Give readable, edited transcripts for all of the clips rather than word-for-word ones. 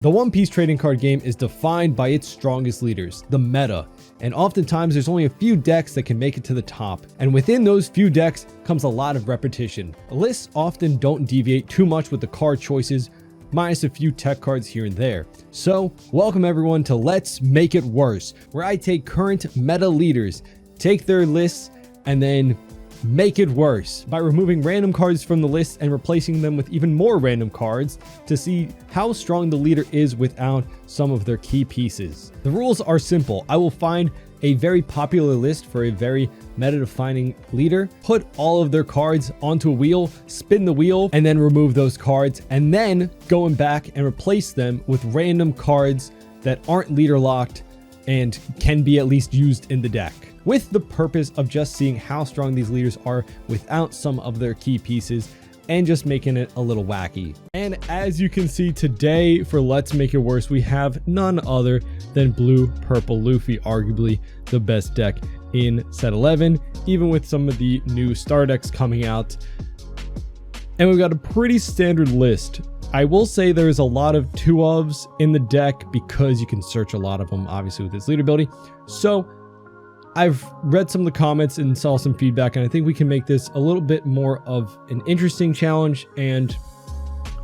The One Piece trading card game is defined by its strongest leaders, the meta, and oftentimes there's only a few decks that can make it to the top, and within those few decks comes a lot of repetition. Lists often don't deviate too much with the card choices, minus a few tech cards here and there. So, welcome everyone to Let's Make It Worse, where I take current meta leaders, take their lists, and then make it worse by removing random cards from the list and replacing them with even more random cards to see how strong the leader is without some of their key pieces. The rules are simple. I will find a very popular list for a very meta-defining leader, put all of their cards onto a wheel, spin the wheel, and then remove those cards, and then going back and replace them with random cards that aren't leader locked and can be at least used in the deck, with the purpose of just seeing how strong these leaders are without some of their key pieces and just making it a little wacky. And as you can see today for Let's Make It Worse, we have none other than Blue Purple Luffy, arguably the best deck in set 11, even with some of the new star decks coming out. And we've got a pretty standard list. I will say there's a lot of 2-ofs in the deck because you can search a lot of them, obviously, with this leader ability. So I've read some of the comments and saw some feedback, and I think we can make this a little bit more of an interesting challenge and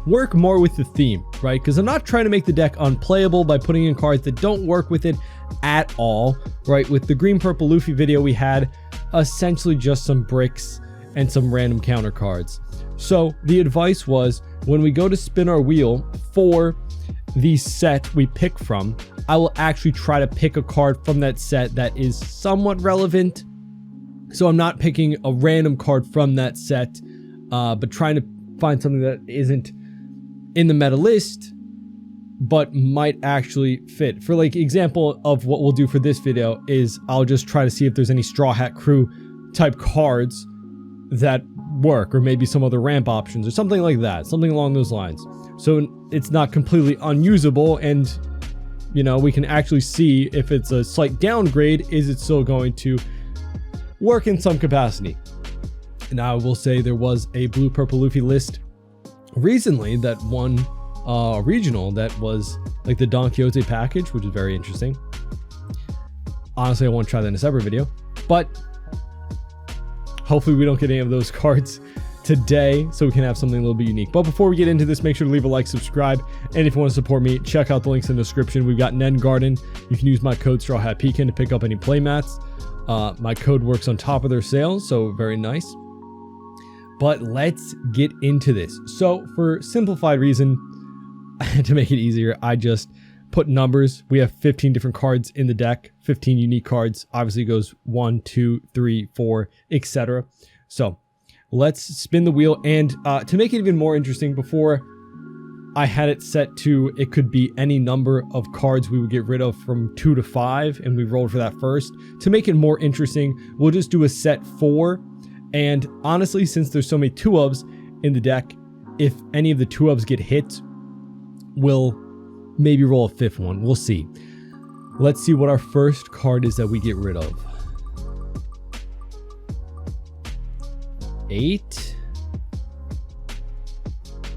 work more with the theme, right? Because I'm not trying to make the deck unplayable by putting in cards that don't work with it at all, right? With the Green Purple Luffy video, we had essentially just some bricks and some random counter cards. So the advice was, when we go to spin our wheel for the set we pick from, I will actually try to pick a card from that set that is somewhat relevant. So I'm not picking a random card from that set, but trying to find something that isn't in the meta list, but might actually fit. For like example of what we'll do for this video is I'll just try to see if there's any Straw Hat Crew type cards that work, or maybe some other ramp options or something like that, something along those lines. So it's not completely unusable, and you know, we can actually see if it's a slight downgrade, is it still going to work in some capacity? And I will say there was a Blue Purple Luffy list recently that won regional that was like the Don Quixote package, which is very interesting. Honestly, I want to try that in a separate video, but hopefully we don't get any of those cards today, so we can have something a little bit unique. But before we get into this, make sure to leave a like, subscribe, and if you want to support me, check out the links in the description. We've got Nen Garden. You can use my code Straw Hat Pecan to pick up any playmats. My code works on top of their sales, so very nice. But let's get into this. So for simplified reason, to make it easier, I just put numbers. We have 15 different cards in the deck, 15 unique cards. Obviously it goes 1, 2, 3, 4, etc. So let's spin the wheel, and to make it even more interesting, before I had it set to it could be any number of cards we would get rid of from 2 to 5, and we rolled for that first. To make it more interesting, we'll just do a set 4, and honestly, since there's so many 2-ofs in the deck, if any of the 2-ofs get hit, we'll maybe roll a 5th one. We'll see. Let's see what our first card is that we get rid of. 8.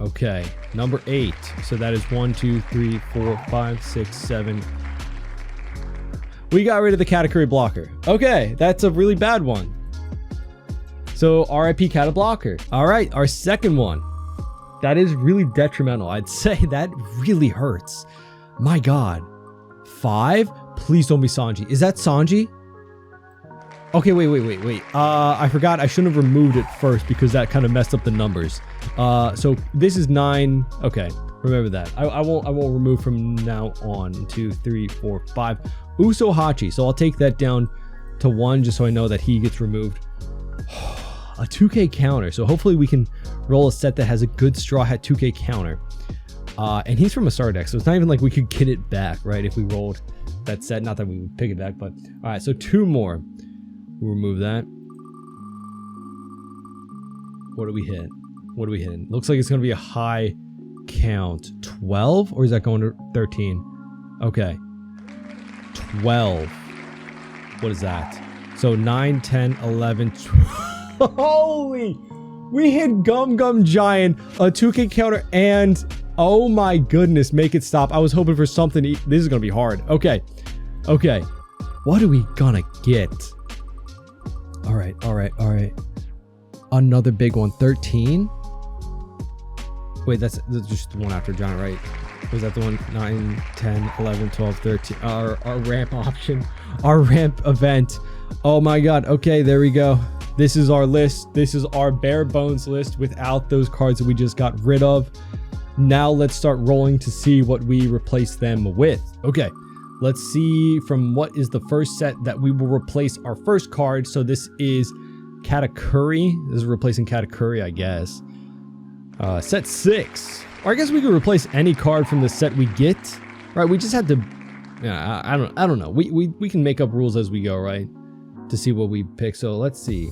Okay, number 8. So that is 1, 2, 3, 4, 5, 6, 7. We got rid of the category blocker. Okay, that's a really bad one. So RIP Cata Blocker. All right, our second one. That is really detrimental. I'd say that really hurts. My God. 5? Please don't be Sanji. Is that Sanji? Okay, wait. I forgot I shouldn't have removed it first because that kind of messed up the numbers. So this is 9. Okay, remember that. I won't remove from now on. 2, 3, 4, 5. Uso Hachi. So I'll take that down to 1 just so I know that he gets removed. A 2K counter. So hopefully we can roll a set that has a good Straw Hat 2K counter. And he's from a star deck, so it's not even like we could get it back, right? If we rolled that set. Not that we would pick it back, but all right. So 2 more. We'll remove that. What do we hit? What do we hit? Looks like it's going to be a high count. 12? Or is that going to 13? Okay. 12. What is that? So 9, 10, 11, 12. Holy! We hit Gum Gum Giant, a 2K counter, and Oh my goodness, make it stop. I was hoping for something. This is gonna be hard. Okay. Okay. What are we gonna get? All right. Another big one. 13? Wait, that's just the one after giant, right? Was that the one? 9, 10, 11, 12, 13. Our ramp option. Our ramp event. Oh my god. Okay, there we go. This is our list. This is our bare bones list without those cards that we just got rid of. Now let's start rolling to see what we replace them with. Okay, let's see from what is the first set that we will replace our first card. So this is Katakuri. This is replacing Katakuri, I guess. Set 6. Or I guess we could replace any card from the set we get. Right, we just have to... Yeah, I don't know. We can make up rules as we go, right? To see what we pick. So let's see.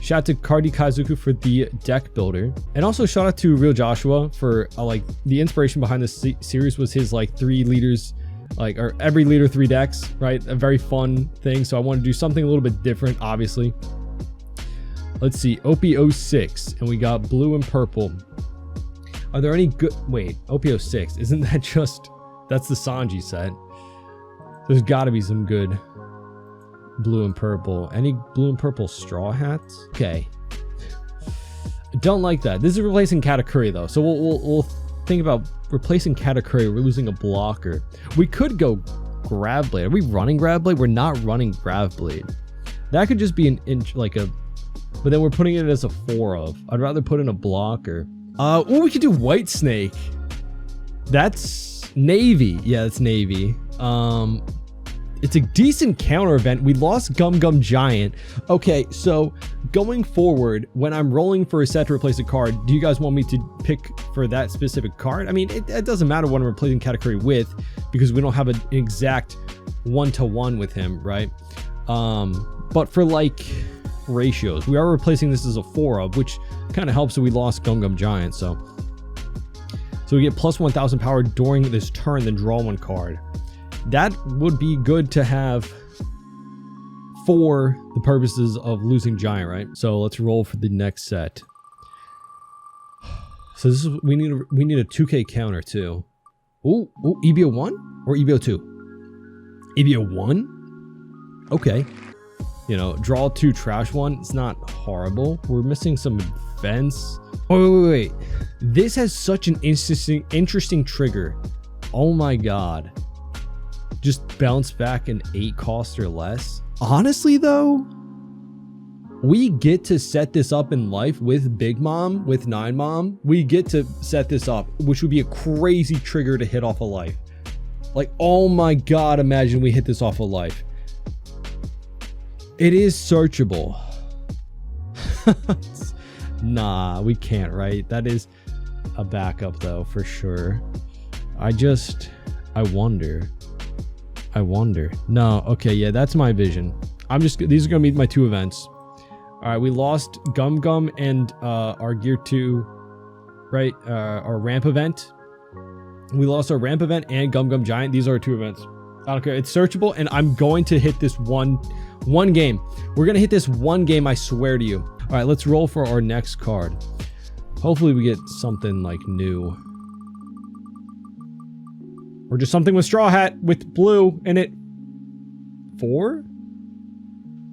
Shout out to Cardi Kazuku for the deck builder, and also shout out to Real Joshua for like the inspiration behind this series was his like 3 leaders, like, or every leader 3 decks, right? A very fun thing. So I want to do something a little bit different, obviously. Let's see, OP06, and we got blue and purple. Are there any good? Wait, OP06, isn't that just? That's the Sanji set. There's got to be some good blue and purple. Any blue and purple straw hats? Okay. I don't like that. This is replacing Katakuri though, so we'll think about replacing Katakuri. We're losing a blocker. We could go Grav Blade. Are we running Grav Blade? We're not running Grav Blade. That could just be an inch, like a, but then we're putting it as a 4 of. I'd rather put in a blocker. Oh, we could do White Snake. That's Navy. Yeah, that's Navy. It's a decent counter event. We lost Gum Gum Giant. Okay, so going forward, when I'm rolling for a set to replace a card, do you guys want me to pick for that specific card? I mean, it doesn't matter what I'm replacing Katakuri with, because we don't have an exact 1-to-1 with him, right? But for like ratios, we are replacing this as a 4 of, which kind of helps that we lost Gum Gum Giant. So we get plus 1000 power during this turn, then draw 1 card. That would be good to have for the purposes of losing Giant, right? So let's roll for the next set. So this is, we need a 2K counter too. Ooh, EBO 1 or EBO 2? EBO 1? Okay. You know, draw 2, trash 1. It's not horrible. We're missing some events. Oh, wait. This has such an interesting trigger. Oh my god. Just bounce back an 8 cost or less. Honestly though, we get to set this up in life with Big Mom, with 9 Mom. We get to set this up, which would be a crazy trigger to hit off a life. Like, oh my god, imagine we hit this off a life. It is searchable. Nah, we can't, right? That is a backup though, for sure. I wonder. No, okay, yeah, that's my vision. These are gonna be my 2 events. All right, we lost Gum Gum and our Gear 2, right? Our ramp event. We lost our ramp event and Gum Gum Giant. These are our 2 events. I don't care. It's searchable, and I'm going to hit this one game. We're gonna hit this one game, I swear to you. All right, let's roll for our next card. Hopefully we get something like new. Or just something with Straw Hat with blue in it. 4?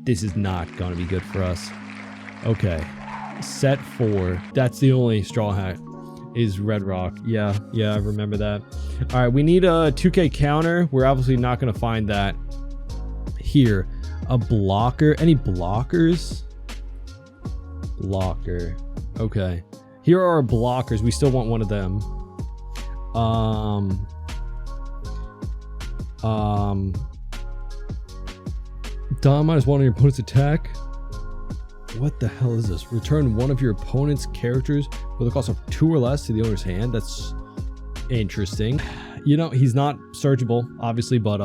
This is not gonna be good for us. Okay. Set 4. That's the only Straw Hat is Red Rock. Yeah, I remember that. Alright, we need a 2K counter. We're obviously not gonna find that here. A blocker. Any blockers? Blocker. Okay. Here are our blockers. We still want one of them. Dynamite one of your opponent's attack. What the hell is this? Return one of your opponent's characters with a cost of 2 or less to the owner's hand. That's interesting. You know, he's not searchable, obviously, but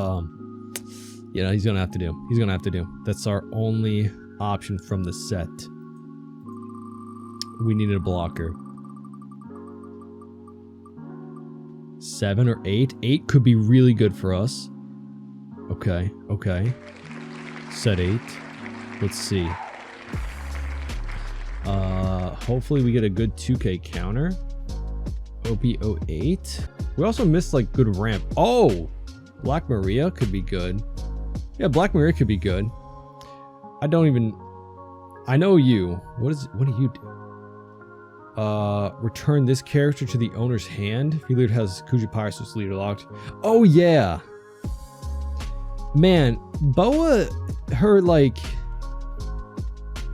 you know, he's gonna have to do. That's our only option from the set. We needed a blocker. 7 or 8. 8 could be really good for us. Okay. Set 8. Let's see. Hopefully we get a good 2K counter. OB08. We also missed like good ramp. Oh, Black Maria could be good. Yeah, Black Maria could be good. I know you. What do you do? Return this character to the owner's hand. If your leader has Kuji Pirates leader locked. Oh yeah. Man, Boa, her like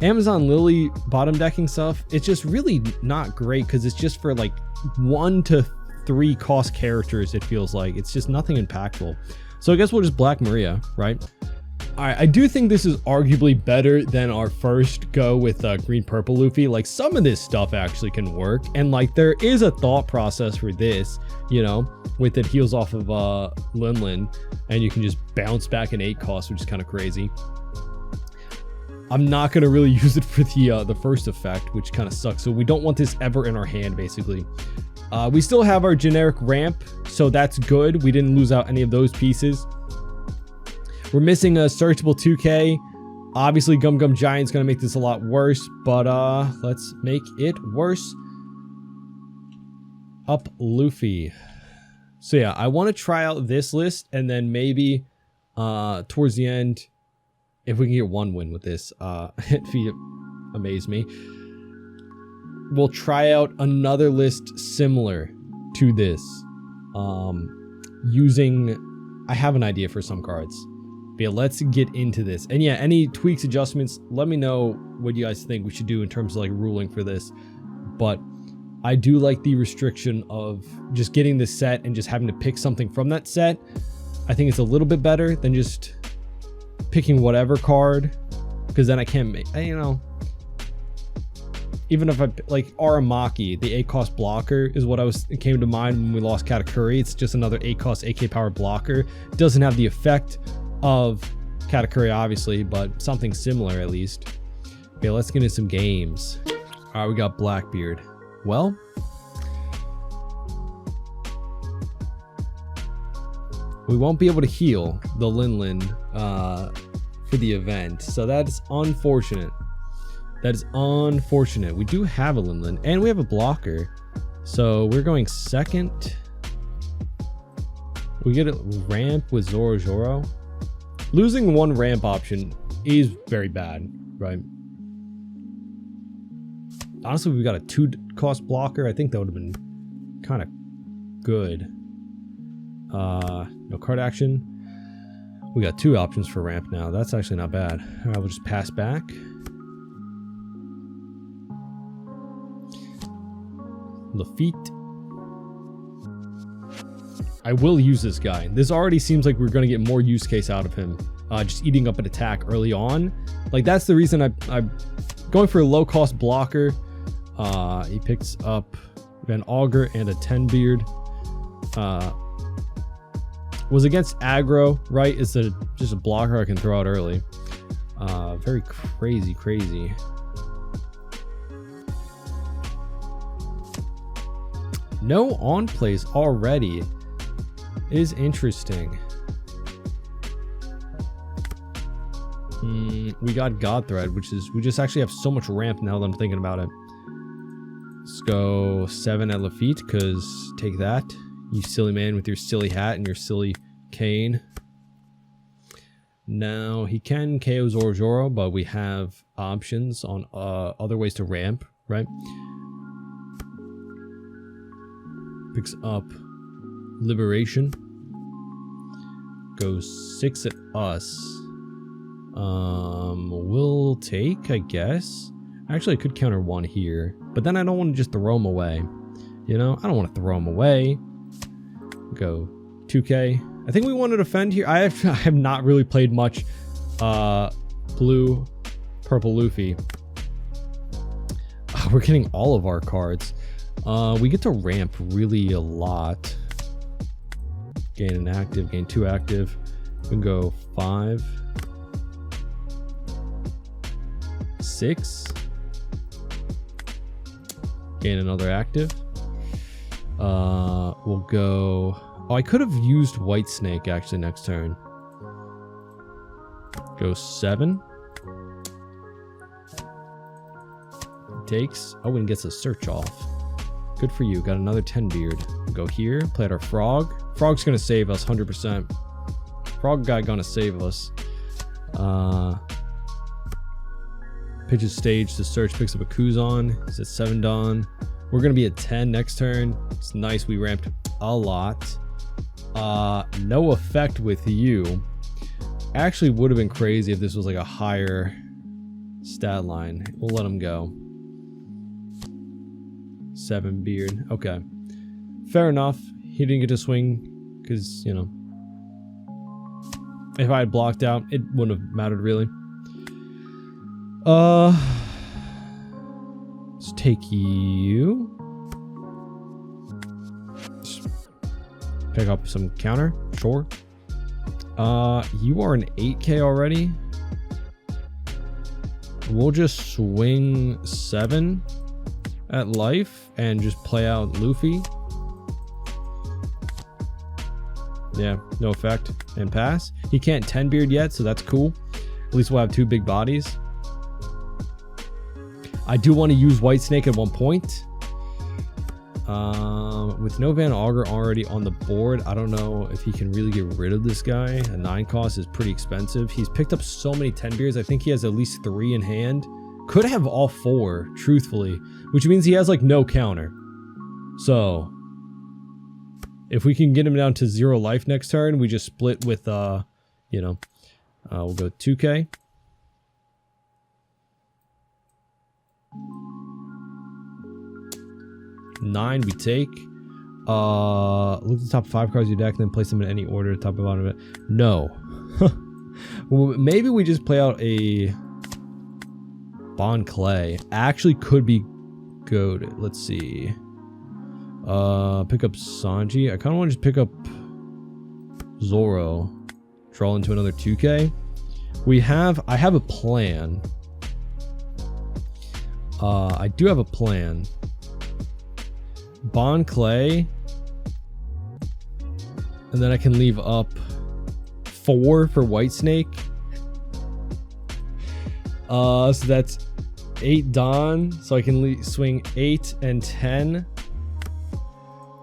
Amazon Lily bottom decking stuff, it's just really not great because it's just for like 1 to 3 cost characters. It feels like it's just nothing impactful. So I guess we'll just Black Maria, right? All right, I do think this is arguably better than our first go with green purple Luffy. Like some of this stuff actually can work, and like there is a thought process for this, you know, with it heals off of Linlin, and you can just bounce back an 8 cost, which is kind of crazy. I'm not gonna really use it for the first effect, which kind of sucks. So we don't want this ever in our hand, basically. We still have our generic ramp, so that's good. We didn't lose out any of those pieces. We're missing a searchable 2K. Obviously, Gum Gum Giant's gonna make this a lot worse, but let's make it worse. Up Luffy. So yeah, I want to try out this list, and then maybe towards the end, if we can get 1 win with this, it'd amaze me. We'll try out another list similar to this, using. I have an idea for some cards. But yeah, let's get into this. And yeah, any tweaks, adjustments, let me know what you guys think we should do in terms of like ruling for this. But I do like the restriction of just getting the set and just having to pick something from that set. I think it's a little bit better than just picking whatever card, because then I can't make, you know, even if I like Aramaki, the 8 cost blocker is what it came to mind when we lost Katakuri. It's just another 8 cost AK power blocker. It doesn't have the effect of Katakuri, obviously, but something similar at least. Okay, let's get into some games. All right, we got Blackbeard. Well, we won't be able to heal the Linlin for the event, so that's unfortunate. That is unfortunate. We do have a Linlin, and we have a blocker, so we're going second. We get a ramp with Zoro Zoro. Losing 1 ramp option is very bad, right? Honestly, we got a 2 cost blocker. I think that would have been kind of good. No card action. We got 2 options for ramp now. That's actually not bad. All right, we'll just pass back. Lafitte. I will use this guy. This already seems like we're going to get more use case out of him. Just eating up an attack early on. Like, that's the reason I'm going for a low cost blocker. He picks up Van Augur and a 10 beard. Was against aggro, right? It's just a blocker I can throw out early. Very crazy. No on plays already. Is interesting. We got God Thread, which is, we just actually have so much ramp now that I'm thinking about it. Let's go 7 at Lafitte, because take that, you silly man with your silly hat and your silly cane. Now he can KO Zoro Zoro, but we have options on other ways to ramp, right? Picks up Liberation. Goes 6 at us. We'll take, I guess. Actually, I could counter 1 here, but then I don't want to just throw him away. You know, I don't want to throw him away. Go 2K. I think we want to defend here. I have not really played much blue, purple Luffy. We're getting all of our cards. We get to ramp really a lot. Gain an active, gain 2 active. We can go 5, 6. Gain another active. We'll go. Oh, I could have used White Snake actually next turn. Go 7. Takes. Oh, and gets a search off. Good for you. Got another 10 beard. Go here. Play out our frog. Frog's gonna save us 100%. Frog guy gonna save us. Pitches stage to search. Picks up a Kuzan. He's at 7 Dawn. We're gonna be at 10 next turn. It's nice. We ramped a lot. No effect with you. Actually would have been crazy if this was like a higher stat line. We'll let him go. 7 beard. Okay. Fair enough. He didn't get to swing because, you know, if I had blocked out, it wouldn't have mattered really. Let's take you. Just pick up some counter. Sure. You are an 8K already. We'll just swing 7 at life and just play out Luffy. Yeah, no effect and pass. He can't 10 beard yet, so that's cool. At least we'll have 2 big bodies. I do want to use White Snake at one point. With no Van Augur already on the board, I don't know if he can really get rid of this guy. A 9 cost is pretty expensive. He's picked up so many 10 beards. I think he has at least 3 in hand. Could have all 4, truthfully, which means he has like no counter. So if we can get him down to 0 life next turn, we just split with you know, we'll go 2K. Nine we take. Look at the top 5 cards of your deck, then place them in any order, top and bottom of it. No. Well, maybe we just play out a Bond Clay. Actually could be good. Let's see. Pick up Sanji. I kind of want to just pick up Zoro. Draw into another 2K. I have a plan. I do have a plan. Bond Clay. And then I can leave up 4 for White Snake. So that's 8 Dawn. So I can swing 8 and 10.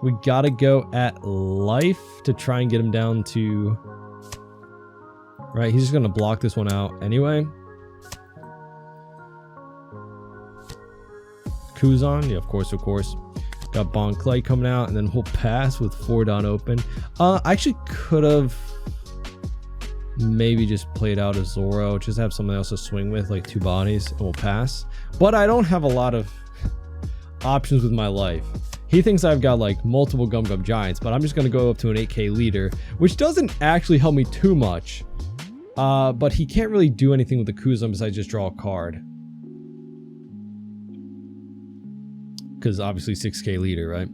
We gotta go at life to try and get him down to... Right, he's just gonna block this one out anyway. Kuzan, yeah, of course, of course. Got Bond Clay coming out, and then we'll pass with 4 Dawn open. I actually could have maybe just played out a Zoro, just have something else to swing with, like 2 bodies, and we'll pass. But I don't have a lot of options with my life. He thinks I've got like multiple Gum Gum Giants, but I'm just going to go up to an 8K leader, which doesn't actually help me too much. But he can't really do anything with the Kuzan besides just draw a card. Because obviously 6K leader, right?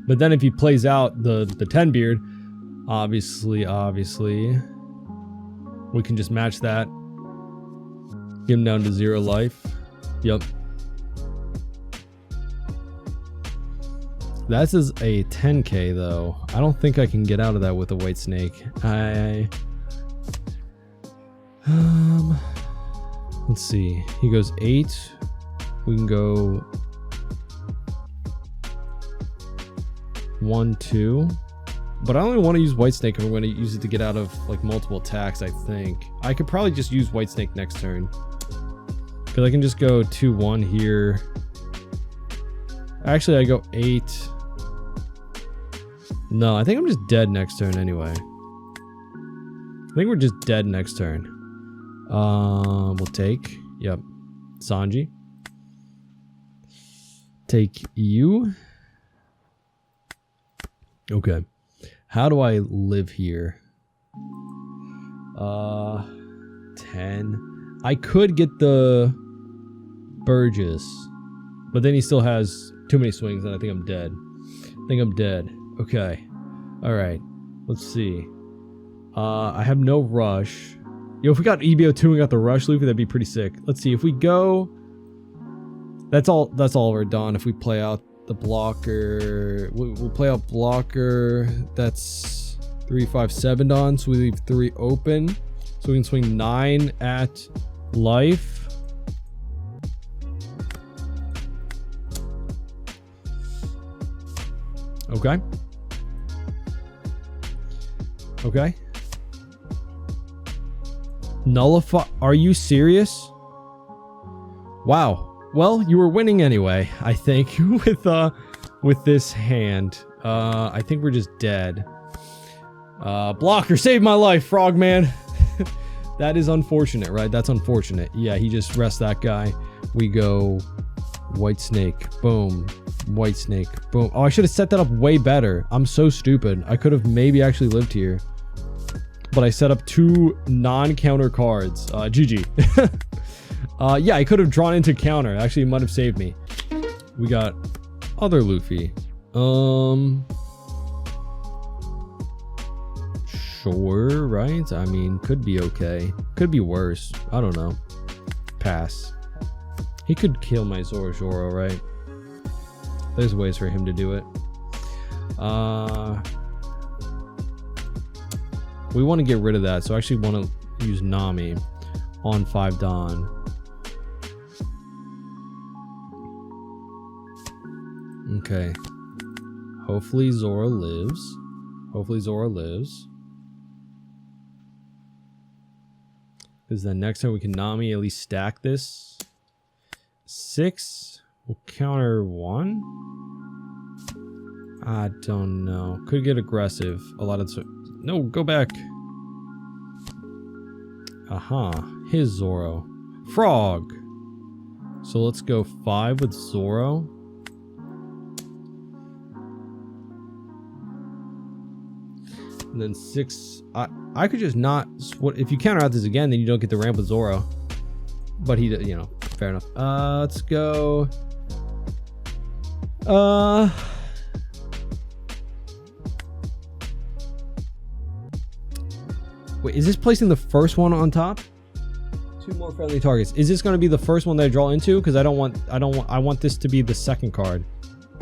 But then if he plays out the 10 beard, obviously, we can just match that. Get him down to 0 life. Yep. That's as a 10K though. I don't think I can get out of that with a White Snake. Let's see. He goes 8. We can go 1, 2. But I only want to use White Snake if I'm going to use it to get out of like multiple attacks, I think. I could probably just use White Snake next turn. Because I can just go 2, 1 here. Actually, I go 8. No, I think I'm just dead next turn anyway. I think we're just dead next turn. We'll take, yep, Sanji. Take you. Okay. How do I live here? 10. I could get the Burgess, but then he still has too many swings and I think I'm dead. Okay. Alright. Let's see. I have no rush. Yo, if we got EBO2 and we got the rush Luffy, that'd be pretty sick. Let's see. If we go... That's all we're done. If we play out the blocker... We'll play out blocker. That's 3, 5, 7 on. So we leave 3 open. So we can swing 9 at Life. Okay. Okay. Nullify. Are you serious? Wow. Well, you were winning anyway, I think, with this hand. I think we're just dead. Blocker, save my life, Frogman. That is unfortunate, right? That's unfortunate. Yeah, he just rests that guy. We go White Snake. Boom. White Snake. Boom. Oh, I should have set that up way better. I'm so stupid. I could have maybe actually lived here. But I set up 2 non-counter cards. GG. Yeah, I could have drawn into counter. Actually, it might have saved me. We got other Luffy. Sure, right? I mean, could be okay. Could be worse. I don't know. Pass. He could kill my Zoro, right? There's ways for him to do it. We want to get rid of that, so I actually want to use Nami on 5 Don. Okay. Hopefully Zoro lives. Hopefully Zoro lives. Because then next time we can Nami at least stack this. 6. We'll counter 1. I don't know. Could get aggressive. A lot of... No, go back. Aha. His Zoro. Frog. So let's go 5 with Zoro. And then 6. I could just not... If you counter out this again, then you don't get the ramp with Zoro. But he, you know, fair enough. Let's go... Wait, is this placing the first one on top? 2 more friendly targets. Is this going to be the first one that I draw into? Because I want this to be the second card.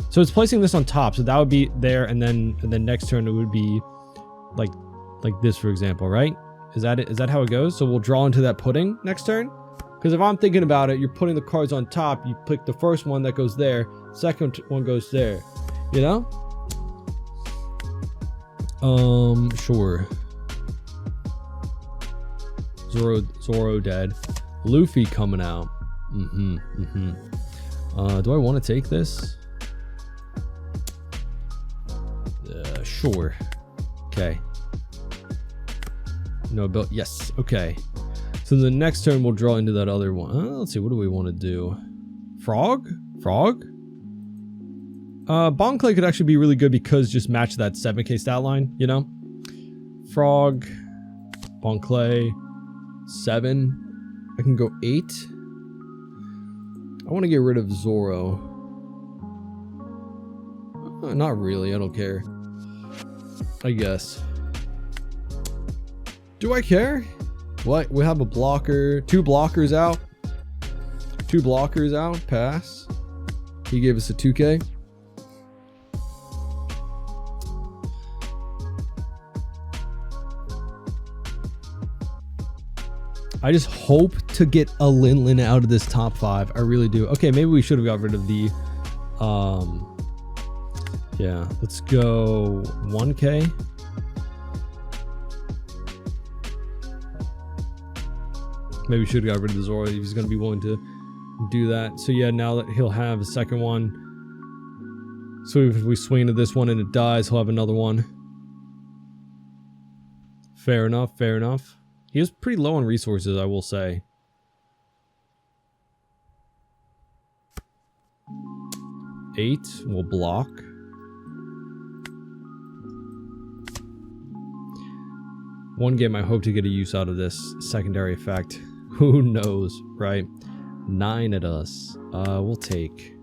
So it's placing this on top, so that would be there, and then next turn it would be like this, for example, right? Is that it? Is that how it goes? So we'll draw into that pudding next turn? Because if I'm thinking about it, you're putting the cards on top, you pick the first one that goes there, second one goes there, you know? Sure. Zoro dead. Luffy coming out. Do I want to take this? Sure. Okay. No build. Yes. Okay. So the next turn we'll draw into that other one. Let's see. What do we want to do? Frog? Frog? Bon Clay could actually be really good because just match that 7k stat line, you know? Frog. Bon Clay. 7. I can go 8. I want to get rid of Zoro. Not really. I don't care. I guess. Do I care? What? We have a blocker. 2 blockers out. 2 blockers out. Pass. He gave us a 2k. I just hope to get a Lin out of this top 5. I really do. Okay, maybe we should have got rid of the... yeah, let's go 1k. Maybe we should have got rid of the Zoro if he's going to be willing to do that. So yeah, now that he'll have a second one. So if we swing to this one and it dies, he'll have another one. Fair enough, fair enough. He is pretty low on resources, I will say. Eight will block. One game I hope to get a use out of this secondary effect. Who knows, right? 9 at us. We'll take.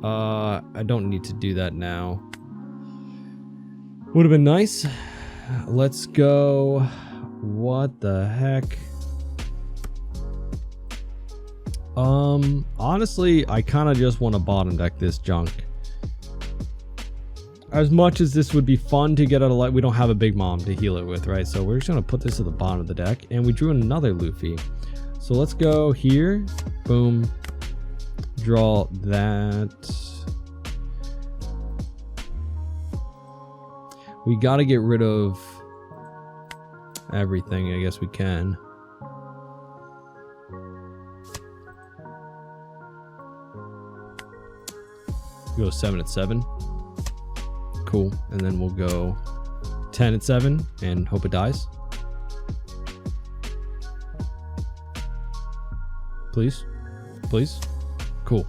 I don't need to do that now. Would have been nice. Let's go. What the heck? Honestly, I kind of just want to bottom deck this junk. As much as this would be fun to get out of light, we don't have a big mom to heal it with, right? So we're just going to put this at the bottom of the deck, and we drew another Luffy. So let's go here. Boom. Draw that. We got to get rid of everything. I guess we can. Go 7 at 7. Cool. And then we'll go 10 at 7 and hope it dies. Please. Please. Cool.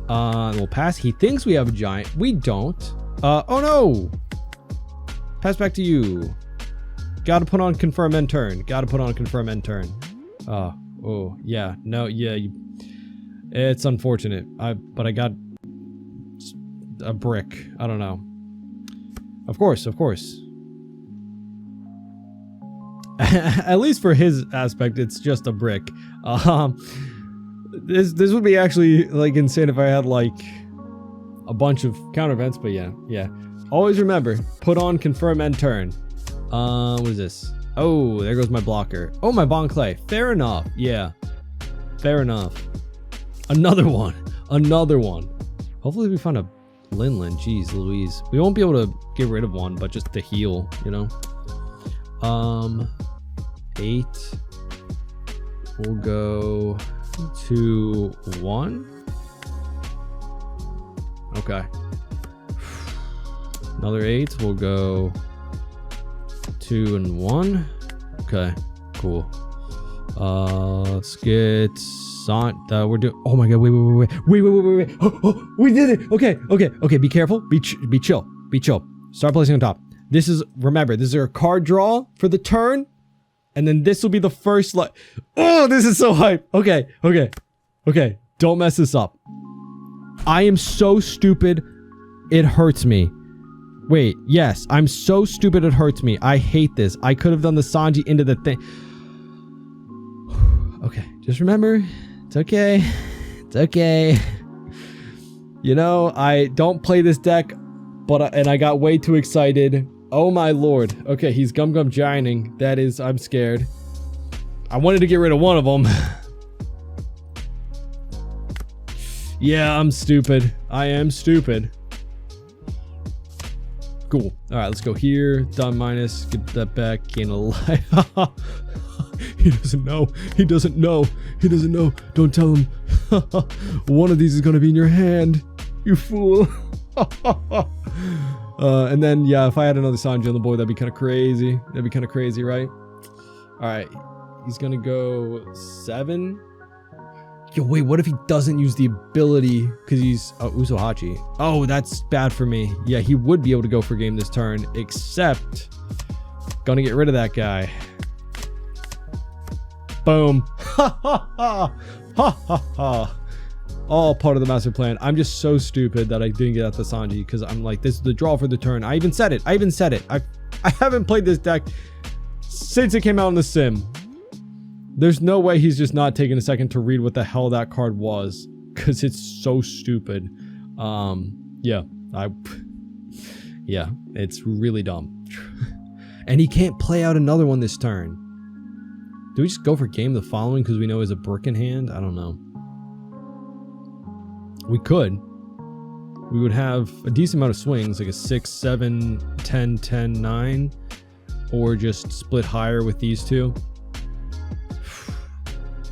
We'll pass. He thinks we have a giant. We don't. Oh no! Pass back to you. Gotta put on confirm end turn. Gotta put on confirm end turn. Oh, yeah. No, yeah. It's unfortunate. But I got a brick. I don't know. Of course. At least for his aspect, it's just a brick. This would be actually like insane if I had like a bunch of counter events, but yeah. Always remember, put on confirm end turn. What is this? Oh, there goes my blocker. Oh, my Bon Clay. Fair enough. Yeah. Fair enough. Another one. Hopefully we find a Linlin. Jeez Louise. We won't be able to get rid of one, but just to heal, you know? 8. We'll go 2, 1. Okay. Another 8. We'll go 2 and 1. Okay. Cool. Let's get we're doing. Oh my god! Wait! Oh, we did it! Okay. Be careful. Be chill. Start placing on top. Remember, this is our card draw for the turn, and then this will be the first Oh, this is so hype. Okay. Don't mess this up. I am so stupid. It hurts me. Wait, yes, I'm so stupid it hurts me. I hate this. I could have done the Sanji into the thing. Okay, just remember, it's okay. You know, I don't play this deck, and I got way too excited. Oh my lord. Okay, he's Gum Gianting. That is, I'm scared. I wanted to get rid of one of them. Yeah, I'm stupid. I am stupid. Cool. Alright, let's go here. Done minus. Get that back. Gain a life. He doesn't know. Don't tell him. One of these is going to be in your hand. You fool. And then, yeah, if I had another Sanji on the board, that'd be kind of crazy. Right? Alright. He's going to go 7. Yo, wait, what if he doesn't use the ability because he's Usohachi? Oh, that's bad for me. Yeah, he would be able to go for game this turn, except gonna get rid of that guy. Boom. Ha. All part of the master plan. I'm just so stupid that I didn't get out the Sanji because I'm like, this is the draw for the turn. I even said it. I haven't played this deck since it came out in the sim. There's no way he's just not taking a second to read what the hell that card was, because it's so stupid. Yeah, it's really dumb. And he can't play out another one this turn. Do we just go for game the following because we know he has a brick in hand? I don't know. We could. We would have a decent amount of swings, like a 6, 7, 10, 10, 9, or just split higher with these two.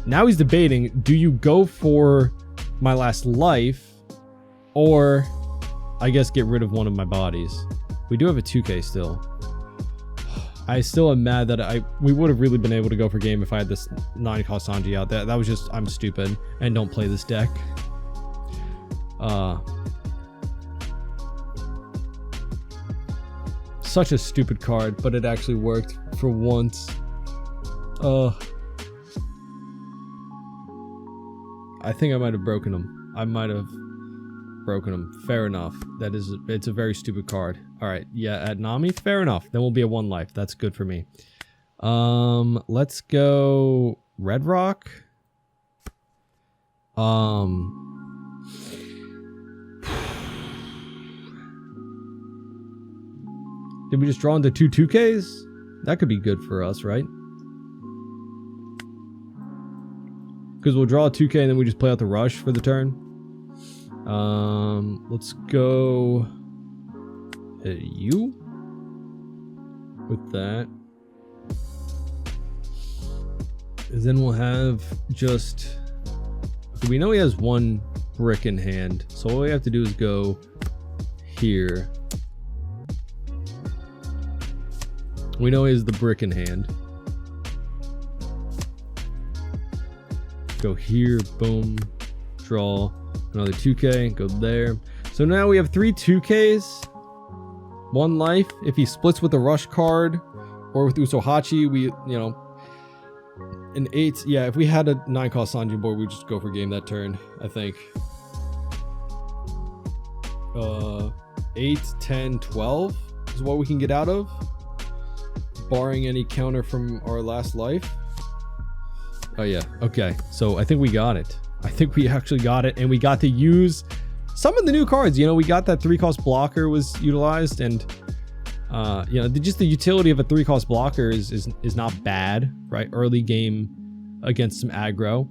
Now he's debating, do you go for my last life, or I guess get rid of one of my bodies? We do have a 2K still. I still am mad that we would have really been able to go for game if I had this 9-cost Sanji out. That was just, I'm stupid and don't play this deck. Such a stupid card, but it actually worked for once. I think I might have broken him. Fair enough. It's a very stupid card. Alright, yeah, at Nami, fair enough. Then we'll be at 1 life. That's good for me. Let's go Red Rock. Did we just draw into 2 2Ks? That could be good for us, right? Because we'll draw a 2K and then we just play out the rush for the turn. Let's go you with that. And then we'll have just... We know he has one brick in hand. So all we have to do is go here. We know he has the brick in hand. Go here, boom, draw another 2K, go there. So now we have 3 2Ks, 1 life. If he splits with a rush card or with Usohachi, we, you know, an 8. Yeah, if we had a 9-cost Sanji board, we'd just go for game that turn, I think. 8, 10, 12 is what we can get out of, barring any counter from our last life. Oh yeah, okay, so I think we got it. I think we actually got it, and we got to use some of the new cards. You know, we got that 3-cost blocker was utilized, and you know, just the utility of a 3-cost blocker is not bad, right? Early game against some aggro.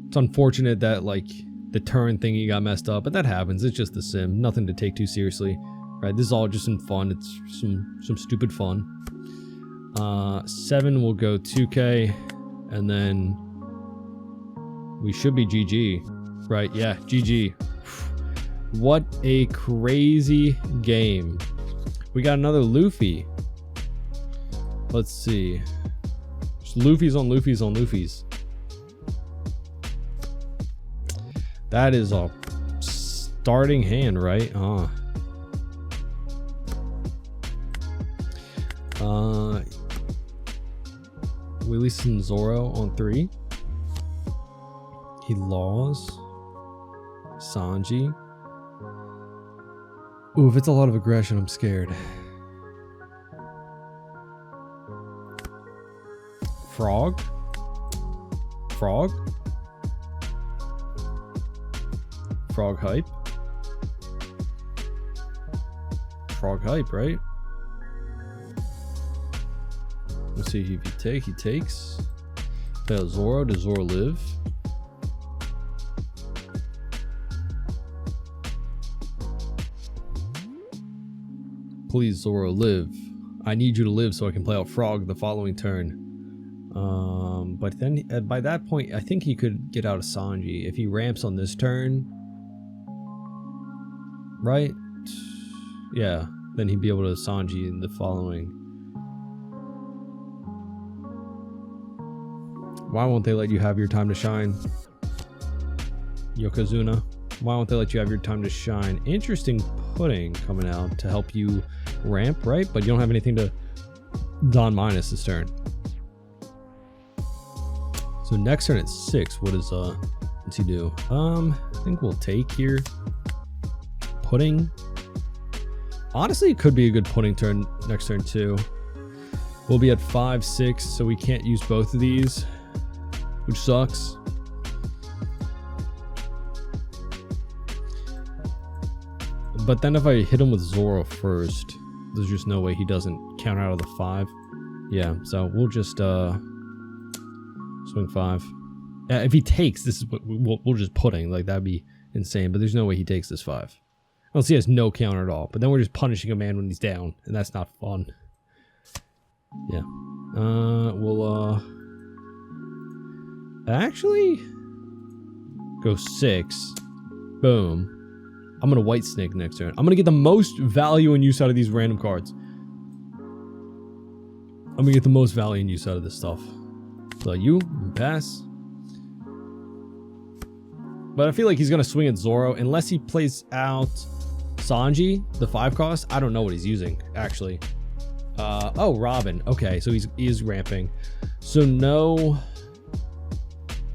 It's unfortunate that like the turn thingy got messed up, but that happens. It's just the sim, nothing to take too seriously, right? This is all just in fun. It's some stupid fun. 7 will go 2K, and then we should be GG, right? Yeah, GG. What a crazy game. We got another Luffy. Let's see. Just Luffy's on Luffy's on Luffy's. That is a starting hand, right? We release some Zoro on 3. He laws Sanji. Ooh, if it's a lot of aggression, I'm scared. Frog? Frog? Frog hype? Frog hype, right? Let's see if he takes. Fail Zoro. Does Zoro live? Please, Zoro, live. I need you to live so I can play out Frog the following turn. But then by that point, I think he could get out of Sanji if he ramps on this turn. Right? Yeah. Then he'd be able to Sanji in the following. Why won't they let you have your time to shine? Yokozuna. Why won't they let you have your time to shine? Interesting pudding coming out to help you ramp, right? But you don't have anything to Don minus this turn. So next turn at 6, what's he do? I think we'll take here. Pudding. Honestly, it could be a good pudding turn next turn too. We'll be at 5, 6, so we can't use both of these, which sucks. But then if I hit him with Zoro first, there's just no way he doesn't count out of the 5. Yeah, so we'll just swing 5. If he takes, this is what we'll just pudding. Like, that'd be insane, but there's no way he takes this 5. Unless he has no counter at all. But then we're just punishing a man when he's down, and that's not fun. Yeah. We'll actually go 6. Boom. I'm gonna white snake next turn. I'm gonna get the most value and use out of these random cards. I'm gonna get the most value and use out of this stuff. So you pass. But I feel like he's gonna swing at Zoro unless he plays out Sanji, the 5 cost. I don't know what he's using actually. Oh, Robin. Okay, so he is ramping. So no.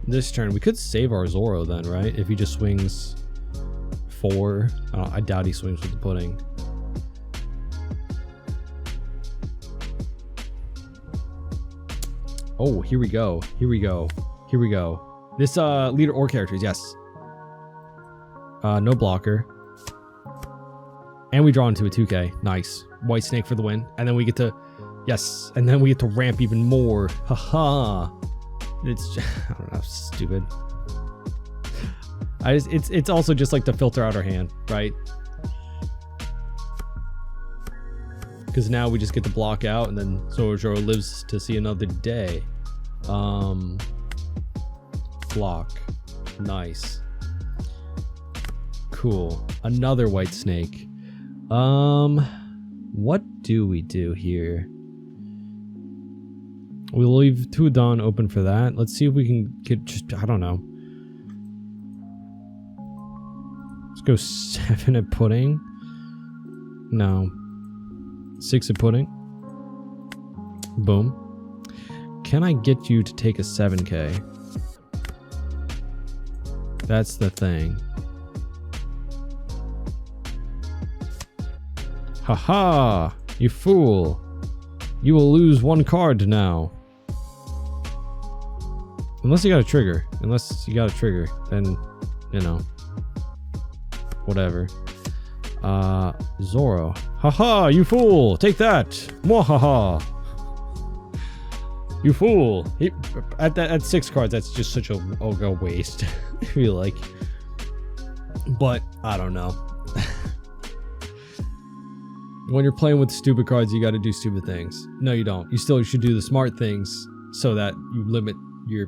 This turn we could save our Zoro then, right? If he just swings 4. I doubt he swings with the pudding. Oh, here we go. Here we go. Here we go. This leader or characters, yes. No blocker. And we draw into a 2K. Nice. White snake for the win. And then we get to... Yes, and then we get to ramp even more. Haha. It's just, I don't know, stupid. It's also just like to filter out our hand, right? Because now we just get to block out, and then Zoro lives to see another day. Block. Nice. Cool. Another white snake. What do we do here? We'll leave Tuodon open for that. Let's see if we can get just, I don't know. Let's go 7 at pudding. No. 6 at pudding. Boom. Can I get you to take a 7K? That's the thing. Haha! You fool! You will lose 1 card now. Unless you got a trigger. Unless you got a trigger, then, you know. Whatever. Zoro. Haha, you fool! Take that! Mwahaha! You fool! At 6 cards, that's just such a waste. I feel like. But, I don't know. When you're playing with stupid cards, you gotta do stupid things. No, you don't. You still should do the smart things so that you limit your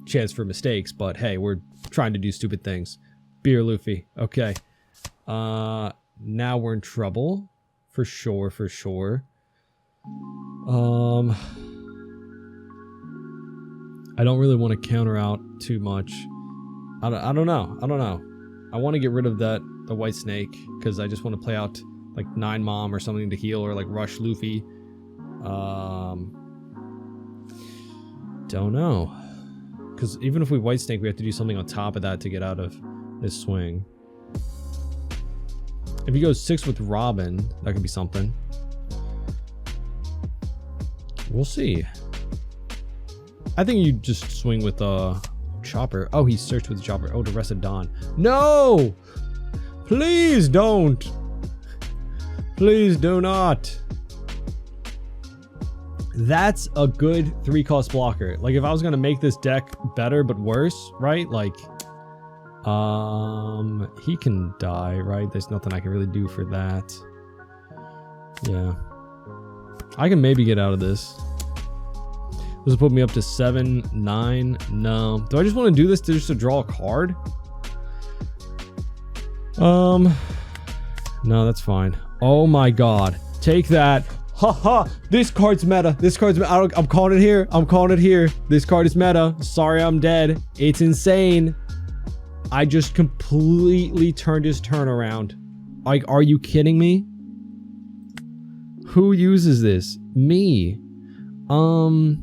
chance for mistakes. But hey, we're trying to do stupid things. Beer Luffy. Okay. Now we're in trouble. For sure, for sure. I don't really want to counter out too much. I don't know. I want to get rid of the white snake because I just want to play out like 9 mom or something to heal, or like rush Luffy. Don't know. Because even if we white snake, we have to do something on top of that to get out of this swing. If he goes 6 with Robin, that could be something. We'll see. I think you just swing with Chopper. Oh, he searched with Chopper. Oh, the rest of Dawn. No! Please don't! Please do not. That's a good 3-cost blocker. Like, if I was gonna make this deck better but worse, right? Like, he can die, right? There's nothing I can really do for that. Yeah. I can maybe get out of this. This will put me up to 7, 9. No. Do I just want to do this just to draw a card? No, that's fine. Oh my god. Take that. Haha. This card's meta. This card's meta. I'm calling it here. I'm calling it here. This card is meta. Sorry, I'm dead. It's insane. I just completely turned his turn around. Like, are you kidding me? Who uses this? Me. We'll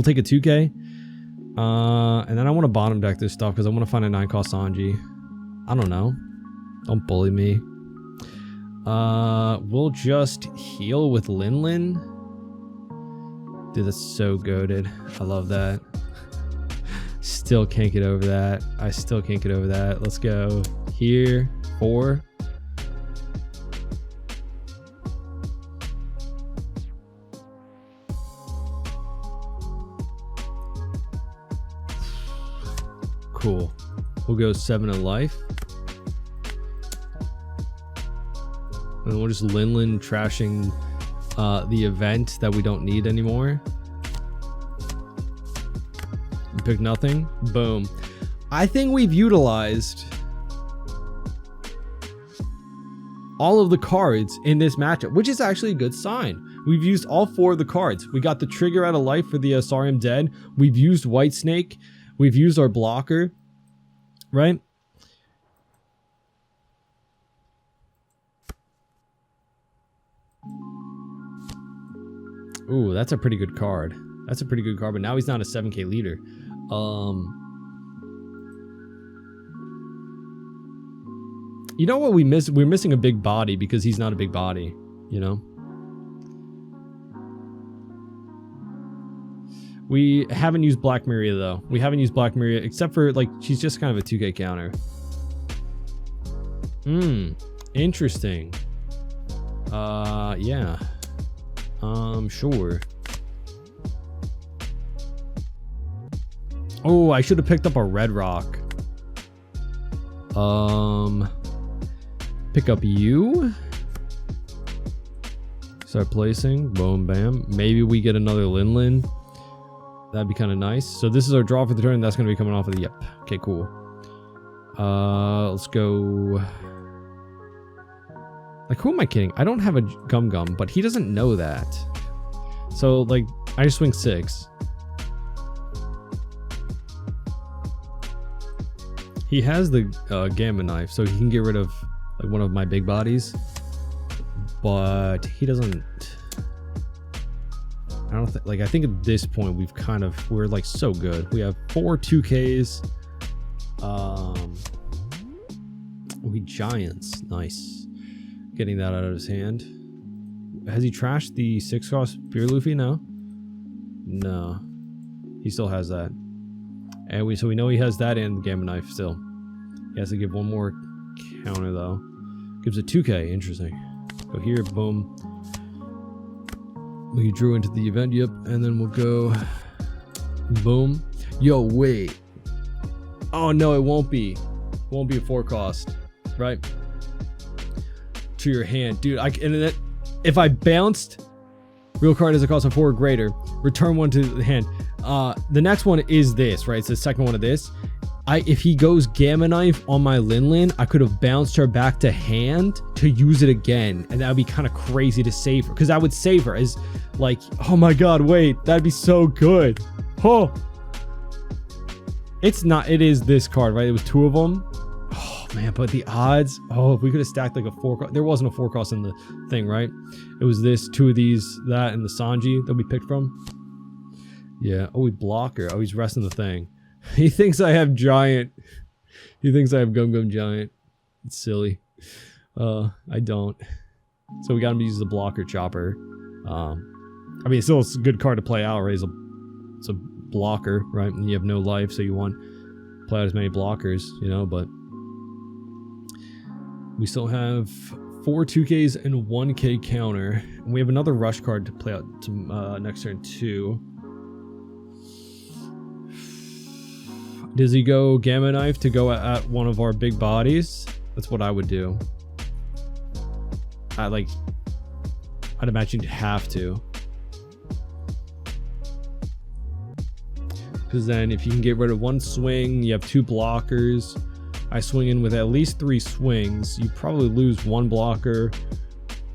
take a 2K. And then I want to bottom deck this stuff because I want to find a 9-cost Sanji. I don't know. Don't bully me. We'll just heal with Lin. Dude, that's so goated. I love that. Still can't get over that. I still can't get over that. Let's go here. 4. Cool. We'll go 7 of life. And we'll just Lin trashing the event that we don't need anymore. Pick nothing. Boom. I think we've utilized all of the cards in this matchup, which is actually a good sign. We've used all 4 of the cards. We got the trigger out of life for the Sarium Dead. We've used White Snake. We've used our blocker. Right? Ooh, that's a pretty good card. That's a pretty good card, but now he's not a 7K leader. You know what we miss? We're missing a big body because he's not a big body, you know? We haven't used Black Maria, though. We haven't used Black Maria, except for, like, she's just kind of a 2K counter. Interesting. Yeah. Sure. Oh, I should have picked up a red rock. Pick up you. Start placing. Boom, bam. Maybe we get another Linlin. That'd be kind of nice. So this is our draw for the turn. That's going to be coming off of the... Yep. Okay, cool. Let's go... Like, who am I kidding? I don't have a Gum Gum, but he doesn't know that. So, like, I just swing 6. He has the Gamma Knife, so he can get rid of, like, one of my big bodies. But he doesn't... I don't think... Like, I think at this point, we're, like, so good. We have 4 2Ks. We Giants. Nice. Getting that out of his hand. Has he trashed the 6-cost Beer Luffy? No. No. He still has that. And so we know he has that and the Gamma Knife still. He has to give one more counter though. Gives a 2K. Interesting. Go here. Boom. We drew into the event. Yep. And then we'll go. Boom. Yo, wait. Oh no, it won't be. It won't be a 4-cost. Right? To your hand, dude. If I bounced, real card is a cost of 4 or greater. Return 1 to the hand. The next one is this, right? It's the second one of this. If he goes Gamma Knife on my Linlin, I could have bounced her back to hand to use it again, and that would be kind of crazy to save her, because I would save her as like, oh my god, wait, that'd be so good. Oh, it's not. It is this card, right? It was 2 of them. Man, but the odds, if we could have stacked like a 4-cost. There wasn't a 4-cost in the thing, right? It was this, 2 of these, that, and the Sanji that we picked from. Yeah. Oh, we block her. Oh, he's resting the thing. He thinks I have Giant. He thinks I have Gum Gum Giant. It's silly. I don't. So we got him to use the blocker chopper. I mean, it's still a good card to play out, right? It's a blocker, right? And you have no life, so you want to play out as many blockers, you know, but... We still have 4 2Ks and 1K counter. And we have another rush card to play out to, next turn too. Does he go Gamma Knife to go at one of our big bodies? That's what I would do. I'd imagine you'd have to. Because then if you can get rid of 1 swing, you have 2 blockers. I swing in with at least 3 swings. You probably lose 1 blocker,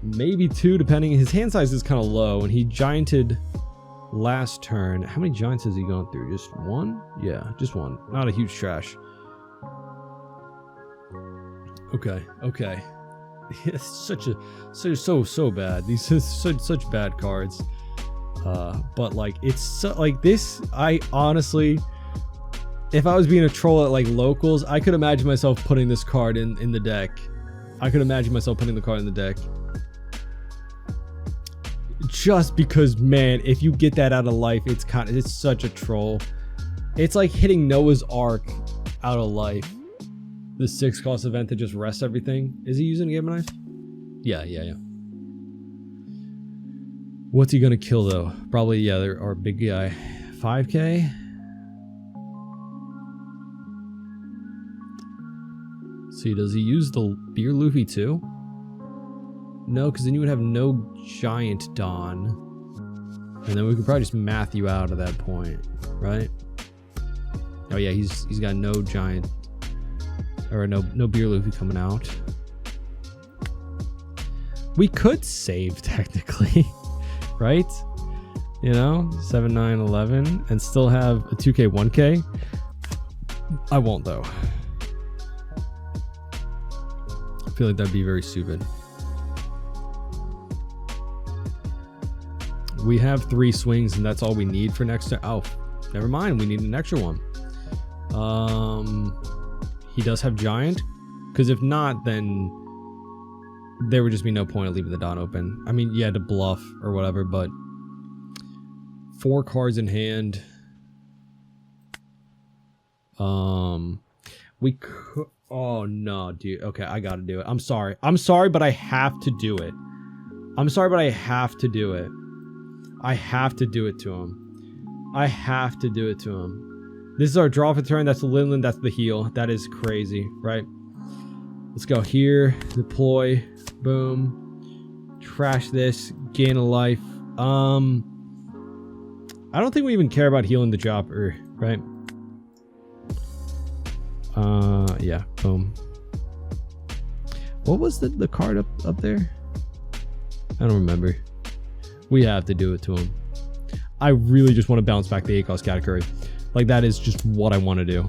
maybe 2, depending. His hand size is kind of low, and he gianted last turn. How many giants has he gone through? Just 1? Yeah, just 1. Not a huge trash. Okay. It's so bad. These are such bad cards. But like, it's so, like this. I honestly. If I was being a troll at like locals, I could imagine myself putting this card in the deck. I could imagine myself putting the card in the deck. Just because, man, if you get that out of life, it's such a troll. It's like hitting Noah's Ark out of life. The 6-cost event to just rest everything. Is he using a Gamma Knife? Yeah. What's he gonna kill though? Probably, yeah, our big guy. 5K? See, does he use the Beer Luffy too? No, because then you would have no Giant Dawn. And then we could probably just math you out at that point, right? Oh yeah, he's got no Giant, or no Beer Luffy coming out. We could save technically, right? You know, 7, 9, 11, and still have a 2K, 1K. I won't though. I feel like that'd be very stupid. We have 3 swings and that's all we need for next turn. Oh, never mind. We need an extra one. He does have Giant, because if not, then there would just be no point of leaving the Dawn open. I mean, yeah, to bluff or whatever, but 4 cards in hand. We could. Oh no, dude. Okay, I gotta do it. I'm sorry, but I have to do it. I'm sorry, but I have to do it. I have to do it to him. I have to do it to him. This is our draw for turn. That's the Linland. That's the heal. That is crazy, right? Let's go here. Deploy. Boom. Trash this. Gain a life. I don't think we even care about healing the Chopper, right? Yeah. Boom. What was the card up there? I don't remember. We have to do it to him. I really just want to bounce back the ACOS category. Like, that is just what I want to do.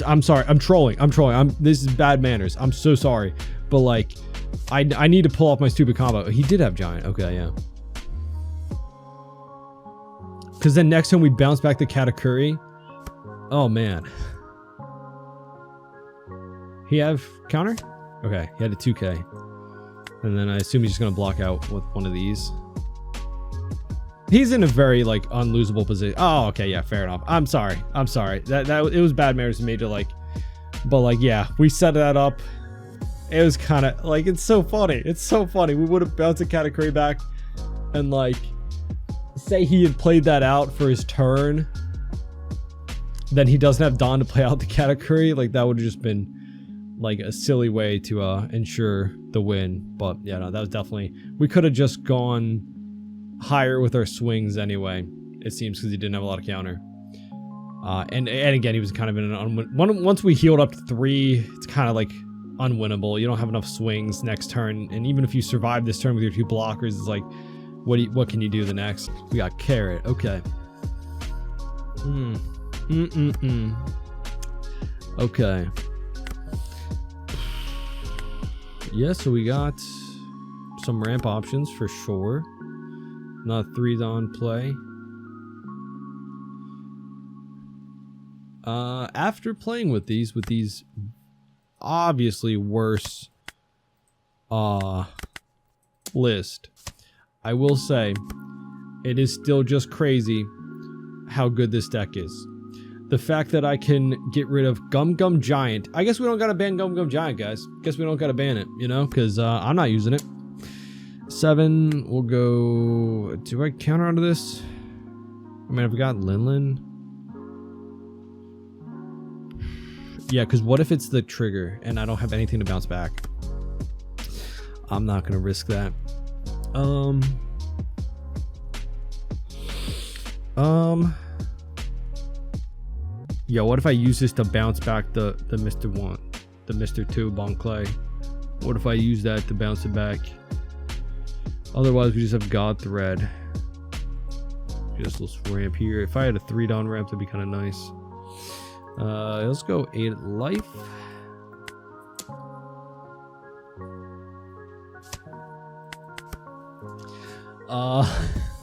I'm sorry. I'm trolling. This is bad manners. I'm so sorry. But, like, I need to pull off my stupid combo. He did have Giant. Okay, yeah. Because then next time we bounce back the Katakuri. Oh, man. He have counter? Okay, he had a 2K. And then I assume he's just going to block out with one of these. He's in a very, like, unlosable position. Oh, okay, yeah, fair enough. I'm sorry. That it was bad manners to me to, like... But, like, yeah, we set that up. It was kind of, like, it's so funny. It's so funny. We would have bounced a Katakuri back. And, like, say he had played that out for his turn. Then he doesn't have Dawn to play out the Katakuri. Like, that would have just been... like a silly way to ensure the win. But yeah, no, that was definitely, we could have just gone higher with our swings anyway, it seems, because he didn't have a lot of counter. And again, he was kind of in an once we healed up to 3, it's kind of like unwinnable. You don't have enough swings next turn, and even if you survive this turn with your 2 blockers, it's like, what can you do the next? We got Carrot. Okay. Okay. Yeah, so we got some ramp options for sure. Not 3's on play. After playing with these obviously worse list, I will say it is still just crazy how good this deck is. The fact that I can get rid of Gum Gum Giant. I guess we don't gotta ban Gum Gum Giant, guys. Guess we don't gotta ban it, you know, because I'm not using it. 7, we'll go... Do I counter out of this? I mean, I've got Linlin. Yeah, because what if it's the trigger and I don't have anything to bounce back? I'm not gonna risk that. Yo, what if I use this to bounce back the Mr. 1, the Mr. 2 Bon Clay? What if I use that to bounce it back? Otherwise, we just have God Thread. Just this ramp here. If I had a 3-down ramp, that'd be kind of nice. Let's go 8 life.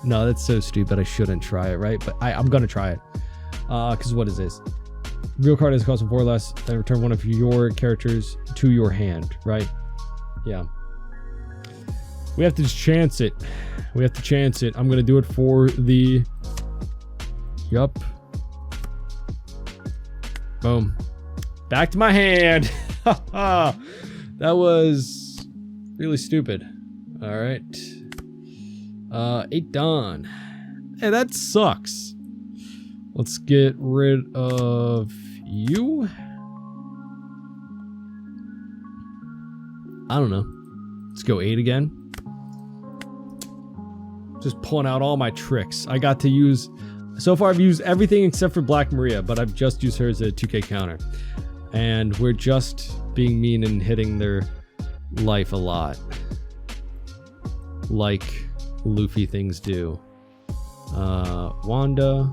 No, that's so stupid. I shouldn't try it, right? But I'm gonna try it. Because what is this? Real card is costing 4 less, then return one of your characters to your hand, right? Yeah. We have to just chance it. We have to chance it. I'm gonna do it for the... Yup. Boom. Back to my hand. That was really stupid. Alright. 8 done. Hey, that sucks. Let's get rid of you. I don't know. Let's go 8 again. Just pulling out all my tricks. I got to use... So far I've used everything except for Black Maria, but I've just used her as a 2K counter. And we're just being mean and hitting their life a lot. Like Luffy things do. Wanda...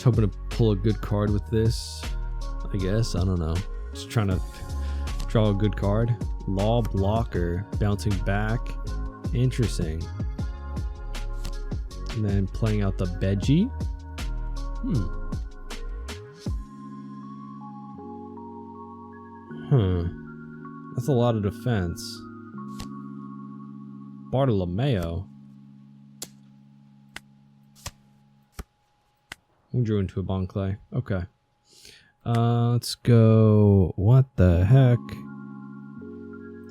hoping to pull a good card with this, I guess. I don't know. Just trying to draw a good card. Law Blocker, bouncing back. Interesting. And then playing out the Beji. That's a lot of defense. Bartolomeo. We drew into a Bon Clay. Okay. Let's go... What the heck?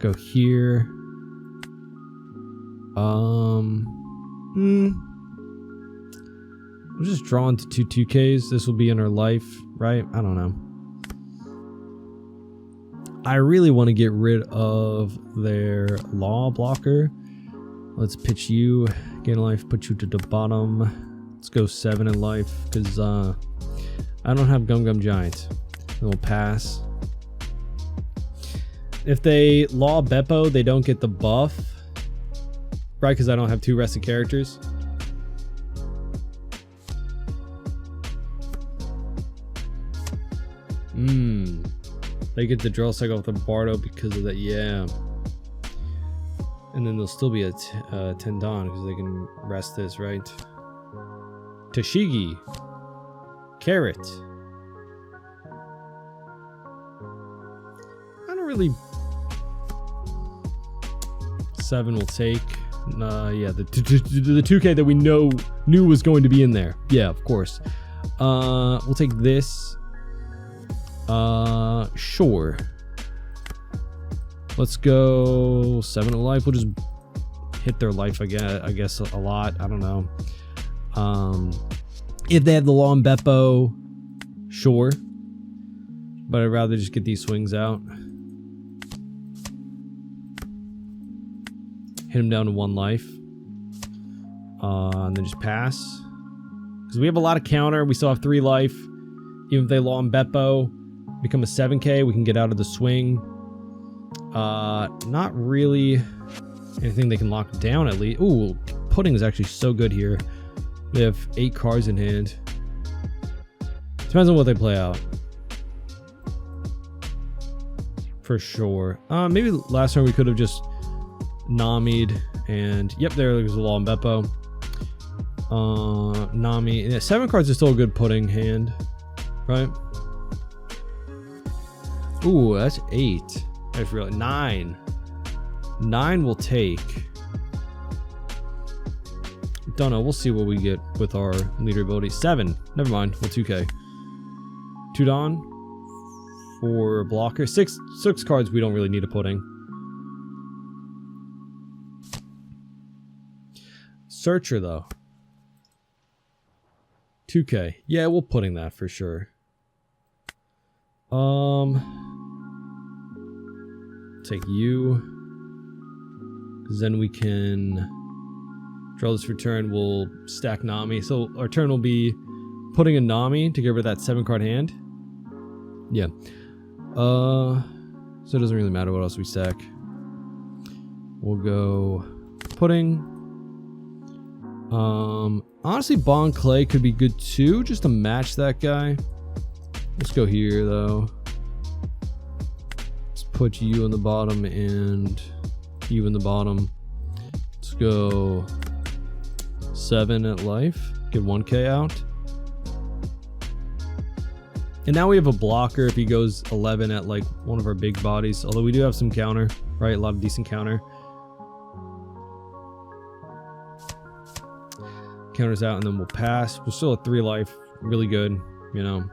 Go here. We'll just draw into 2Ks. This will be in our life, right? I don't know. I really want to get rid of their law blocker. Let's pitch you. Gain life, put you to the bottom. Let's go 7 in life, because I don't have Gum Gum Giant. And we'll pass. If they law Beppo, they don't get the buff. Right, because I don't have 2 rested characters. They get the drill cycle with the Bardo because of that, yeah. And then there'll still be a Tendon because they can rest this, right? Tashigi. Carrot. I don't really... 7 will take. Yeah, the 2K that we knew was going to be in there. Yeah, of course. We'll take this. Sure. Let's go 7 of life. We'll just hit their life again, I guess, a lot. I don't know. If they have the law and Beppo, sure. But I'd rather just get these swings out. Hit him down to 1 life. And then just pass. Because we have a lot of counter. We still have 3 life. Even if they law and Beppo, become a 7K, we can get out of the swing. Not really anything they can lock down at least. Ooh, Pudding is actually so good here. They have 8 cards in hand. Depends on what they play out. For sure. Maybe last turn we could have just Nami'd and yep, there goes the law and Beppo. Nami. Yeah, 7 cards is still a good Pudding hand, right? Ooh, that's 8. That's really 9. 9 will take. Don't know. We'll see what we get with our leader ability. 7. Never mind. We'll 2K. 2 Dawn for blocker. 6 cards we don't really need a Pudding. Searcher though. 2K. Yeah, we'll Pudding that for sure. Take you. Because then we can draw this for turn. We'll stack Nami. So our turn will be putting a Nami to get rid of that 7 card hand. Yeah. So it doesn't really matter what else we stack. We'll go Pudding. Honestly, Bon Clay could be good too, just to match that guy. Let's go here though. Let's put you on the bottom and you in the bottom. Let's go 7 at life. Get 1K out. And now we have a blocker if he goes 11 at like one of our big bodies. Although we do have some counter, right? A lot of decent counter. Counters out and then we'll pass. We're still at 3 life. Really good, you know.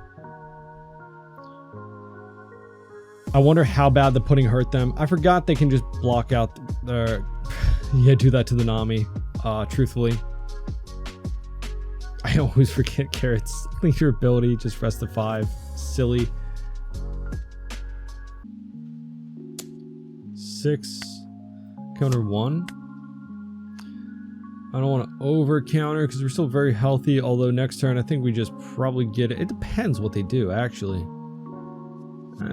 I wonder how bad the Pudding hurt them. I forgot they can just block out their... Yeah, do that to the Nami. Truthfully. I always forget Carrot's leader ability. Just rest to 5. Silly. 6. Counter 1. I don't want to over counter because we're still very healthy. Although next turn I think we just probably get it. It depends what they do actually.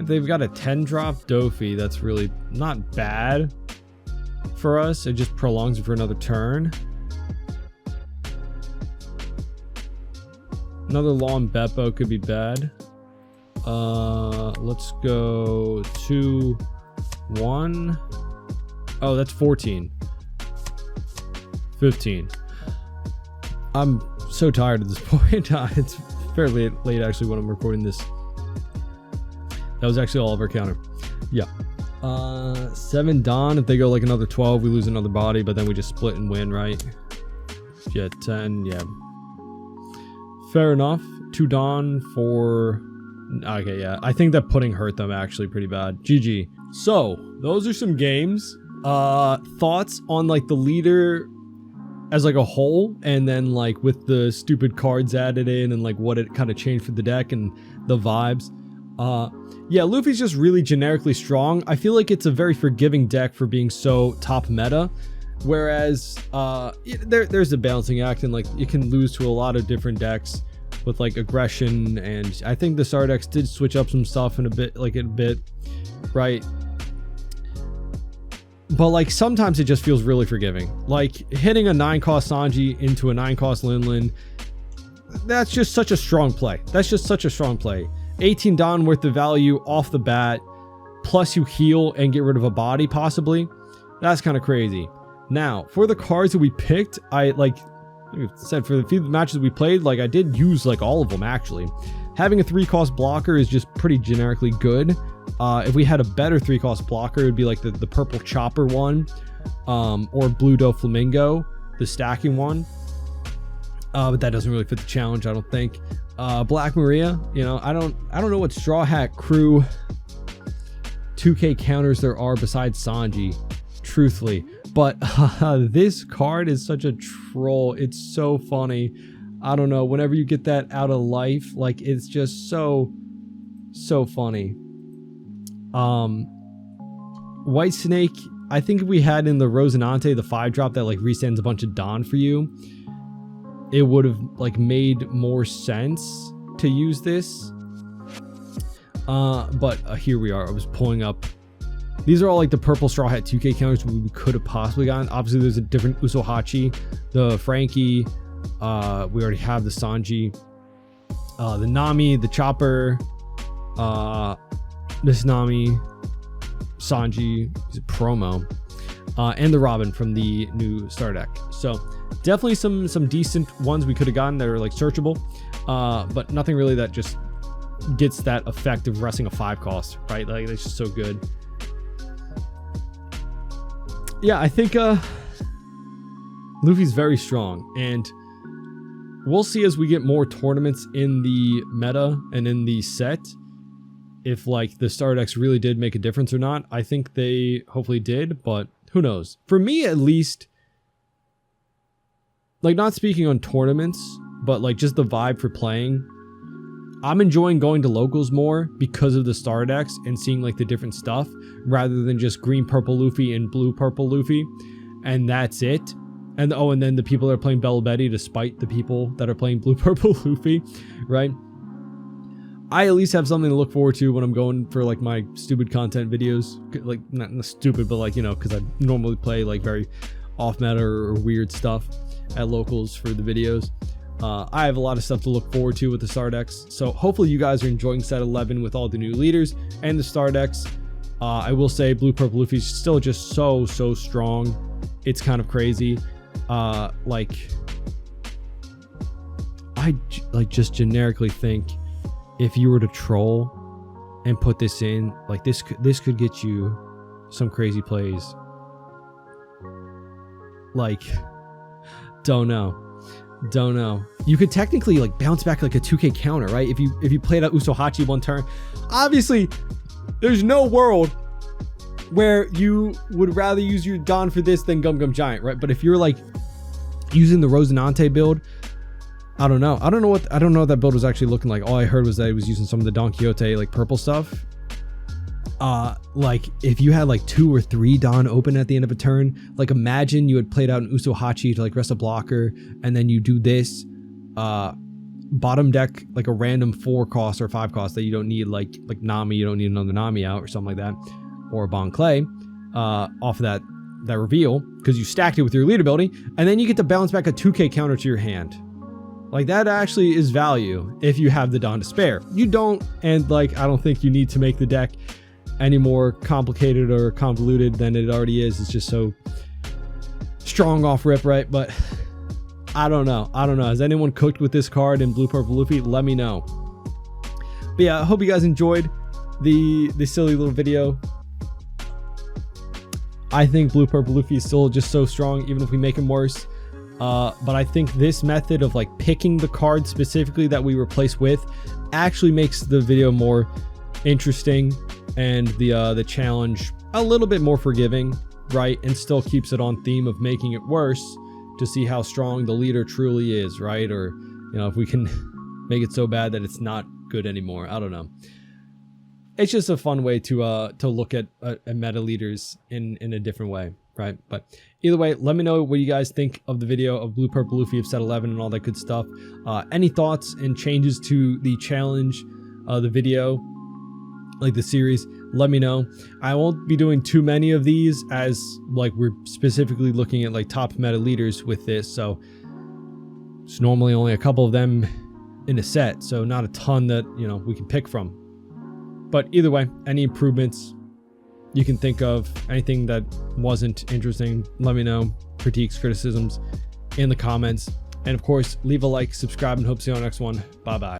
They've got a 10 drop Dofi. That's really not bad for us. It just prolongs it for another turn. Another long Beppo could be bad. Let's go 2, 1. Oh, that's 14. 15. I'm so tired at this point. It's fairly late actually when I'm recording this. That was actually all of our counter. Yeah. 7 Dawn. If they go like another 12, we lose another body, but then we just split and win, right? Yeah, 10. Yeah. Fair enough. 2 Dawn for... Okay, yeah. I think that Pudding hurt them actually pretty bad. GG. So those are some games. Thoughts on like the leader as like a whole, and then like with the stupid cards added in and like what it kind of changed for the deck and the vibes. Yeah, Luffy's just really generically strong. I feel like it's a very forgiving deck for being so top meta, whereas there's a balancing act, and like you can lose to a lot of different decks with like aggression, and I think the Star decks did switch up some stuff in a bit, right? But like sometimes it just feels really forgiving. Like hitting a 9-cost Sanji into a 9-cost Lin, that's just such a strong play. That's just such a strong play. 18 Don worth of value off the bat, plus you heal and get rid of a body possibly. That's kind of crazy. Now, for the cards that we picked, I said, for the few matches we played, like I did use like all of them actually. Having a 3-cost blocker is just pretty generically good. If we had a better 3-cost blocker, it would be like the purple chopper one, or Blue Doflamingo, the stacking one. But that doesn't really fit the challenge, I don't think. Black Maria, you know, I don't know what Straw Hat Crew 2K counters there are besides Sanji, truthfully. But this card is such a troll. It's so funny. I don't know. Whenever you get that out of life, like it's just so funny. White Snake, I think if we had in the Rosinante the 5-drop that like resends a bunch of Dawn for you, it would have like made more sense to use this. But here we are. I was pulling up. These are all like the purple Straw Hat 2K counters we could have possibly gotten. Obviously, there's a different Usohachi, the Frankie. We already have the Sanji, the Nami, the Chopper, Miss Nami, Sanji, promo, and the Robin from the new Star deck. So definitely some decent ones we could have gotten that are like searchable, but nothing really that just gets that effect of resting a 5-cost, right? Like it's just so good. Yeah, I think Luffy's very strong, and we'll see as we get more tournaments in the meta and in the set if like the Star decks really did make a difference or not. I think they hopefully did, but who knows? For me at least, like not speaking on tournaments, but like just the vibe for playing, I'm enjoying going to locals more because of the Star decks and seeing like the different stuff rather than just green purple Luffy and blue purple Luffy and that's it. And and then the people that are playing Bella Betty to spite the people that are playing blue purple Luffy, right? I at least have something to look forward to when I'm going for like my stupid content videos, like not stupid, but like, you know, because I normally play like very off meta or weird stuff at locals for the videos. I have a lot of stuff to look forward to with the Star decks, so hopefully you guys are enjoying set 11 with all the new leaders and the Star decks. I will say blue purple Luffy is still just so strong. It's kind of crazy. Like I just generically think if you were to troll and put this in, like this could get you some crazy plays. Like don't know. You could technically like bounce back like a 2K counter, right? If you played out Usohachi one turn. Obviously, there's no world where you would rather use your Don for this than Gum Gum Giant, right? But if you're like using the Rosinante build, I don't know what that build was actually looking like. All I heard was that it was using some of the Don Quixote like purple stuff. Like if you had like 2 or 3 Don open at the end of a turn, like imagine you had played out an Usohachi to like rest a blocker, and then you do this bottom deck like a random 4-cost or 5-cost that you don't need, like Nami, you don't need another Nami out or something like that, or a Bon Clay off of that reveal because you stacked it with your lead ability, and then you get to bounce back a 2K counter to your hand. Like that actually is value if you have the Don to spare. You don't, and like I don't think you need to make the deck any more complicated or convoluted than it already is. It's just so strong off rip, right? But I don't know. Has anyone cooked with this card in blue purple Luffy? Let me know. But yeah, I hope you guys enjoyed the silly little video. I think blue purple Luffy is still just so strong, even if we make him worse. But I think this method of like picking the card specifically that we replace with actually makes the video more interesting and the challenge a little bit more forgiving, right? And still keeps it on theme of making it worse to see how strong the leader truly is, right? Or, you know, if we can make it so bad that it's not good anymore. I don't know. It's just a fun way to look at meta leaders in a different way, right? But either way, let me know what you guys think of the video of Blue Purple Luffy of set 11 and all that good stuff. Any thoughts and changes to the challenge, the video, like the series, let me know. I won't be doing too many of these, as like we're specifically looking at like top meta leaders with this, so it's normally only a couple of them in a set, so not a ton that, you know, we can pick from. But either way, any improvements you can think of, anything that wasn't interesting, let me know. Critiques, criticisms in the comments, and of course leave a like, subscribe, and hope to see you on the next one. Bye bye.